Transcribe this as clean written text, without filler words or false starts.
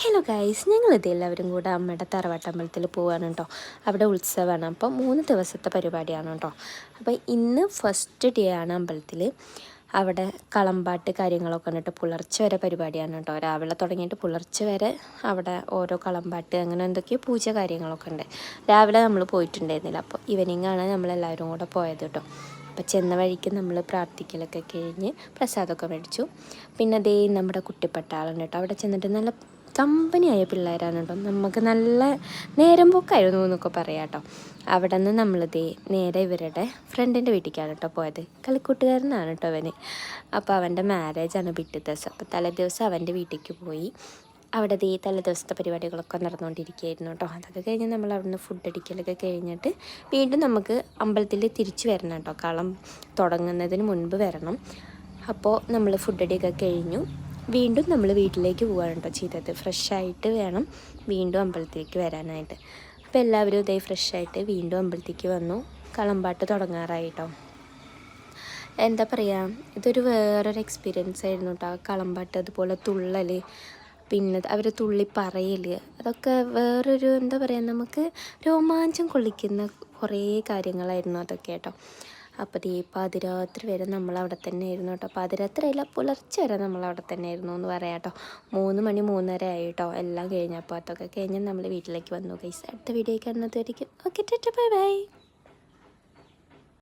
Hello guys, ഞങ്ങളിത് എല്ലാവരും കൂടെ അമ്മയുടെ തറവാട്ടമ്പലത്തിൽ പോവാണ് കേട്ടോ. അവിടെ ഉത്സവമാണ്. അപ്പോൾ 3 ദിവസത്തെ പരിപാടിയാണ് കേട്ടോ. അപ്പോൾ ഇന്ന് ഫസ്റ്റ് ഡേ ആണ് അമ്പലത്തിൽ. അവിടെ കളമ്പാട്ട് കാര്യങ്ങളൊക്കെ കണ്ടിട്ട് പുലർച്ചെ വരെ പരിപാടിയാണ് കേട്ടോ. രാവിലെ തുടങ്ങിയിട്ട് പുലർച്ചെ വരെ അവിടെ ഓരോ കളമ്പാട്ട് അങ്ങനെ എന്തൊക്കെയോ പൂജ കാര്യങ്ങളൊക്കെ ഉണ്ട്. രാവിലെ നമ്മൾ പോയിട്ടുണ്ടായിരുന്നില്ല. അപ്പോൾ ഈവനിങ് ആണ് നമ്മളെല്ലാവരും കൂടെ പോയത് കേട്ടോ. അപ്പോൾ ചെന്ന വഴിക്ക് നമ്മൾ പ്രാർത്ഥിക്കലൊക്കെ കഴിഞ്ഞ് പ്രസാദമൊക്കെ മേടിച്ചു. പിന്നെ അതേ നമ്മുടെ കുട്ടിപ്പട്ടാളുണ്ട് കേട്ടോ. അവിടെ ചെന്നിട്ട് നല്ല കമ്പനിയായ പിള്ളേരാണ് കേട്ടോ. നമുക്ക് നല്ല നേരം പോക്കായിരുന്നു എന്നൊക്കെ പറയാം കേട്ടോ. അവിടെ നിന്ന് നമ്മളിതേ നേരെ ഇവരുടെ ഫ്രണ്ടിൻ്റെ വീട്ടിലേക്കാണ് കേട്ടോ പോയത്. കളിക്കൂട്ടുകാരനാണ് കേട്ടോ അവന്. അപ്പോൾ അവൻ്റെ മാരേജാണ് പിറ്റേ ദിവസം. അപ്പോൾ തലേ ദിവസം അവൻ്റെ വീട്ടിലേക്ക് പോയി. അവിടെ ദേ തലേ ദിവസത്തെ പരിപാടികളൊക്കെ നടന്നുകൊണ്ടിരിക്കുകയായിരുന്നു കേട്ടോ. അതൊക്കെ കഴിഞ്ഞ് നമ്മൾ അവിടുന്ന് ഫുഡ് അടിക്കലൊക്കെ കഴിഞ്ഞിട്ട് വീണ്ടും നമുക്ക് അമ്പലത്തിൽ തിരിച്ചു വരണം കേട്ടോ. കളം തുടങ്ങുന്നതിന് മുൻപ് വരണം. അപ്പോൾ നമ്മൾ ഫുഡ് അടിയൊക്കെ കഴിഞ്ഞു. വീണ്ടും നമ്മൾ വീട്ടിലേക്ക് പോകാൻ കേട്ടോ ചെയ്തത്. ഫ്രഷായിട്ട് വേണം വീണ്ടും അമ്പലത്തിലേക്ക് വരാനായിട്ട്. അപ്പോൾ എല്ലാവരും ഇതേ ഫ്രഷായിട്ട് വീണ്ടും അമ്പലത്തിലേക്ക് വന്നു. കളമ്പാട്ട് തുടങ്ങാറായി കേട്ടോ. എന്താ പറയുക, ഇതൊരു വേറൊരു എക്സ്പീരിയൻസ് ആയിരുന്നു കേട്ടോ. കളമ്പാട്ട് അതുപോലെ തുള്ളൽ, പിന്നെ അവർ തുള്ളി പറയൽ, അതൊക്കെ വേറൊരു എന്താ പറയുക, നമുക്ക് രോമാഞ്ചം കൊള്ളിക്കുന്ന കുറേ കാര്യങ്ങളായിരുന്നു അതൊക്കെ കേട്ടോ. അപ്പോൾ ഈ പാതിരാത്രി വരെ നമ്മളവിടെ തന്നെ ആയിരുന്നു കേട്ടോ. പാതിരാത്രി അല്ല, പുലർച്ചെ വരെ നമ്മളവിടെ തന്നെ ആയിരുന്നു എന്ന് പറയാം കേട്ടോ. 3 മണി 3:30 ആയി കേട്ടോ എല്ലാം കഴിഞ്ഞപ്പോൾ. അതൊക്കെ കഴിഞ്ഞ് നമ്മൾ വീട്ടിലേക്ക് വന്നു ഗൈസ്. അടുത്ത വീഡിയോ കാണുന്നതായിരിക്കും. Okay, tata, bye by.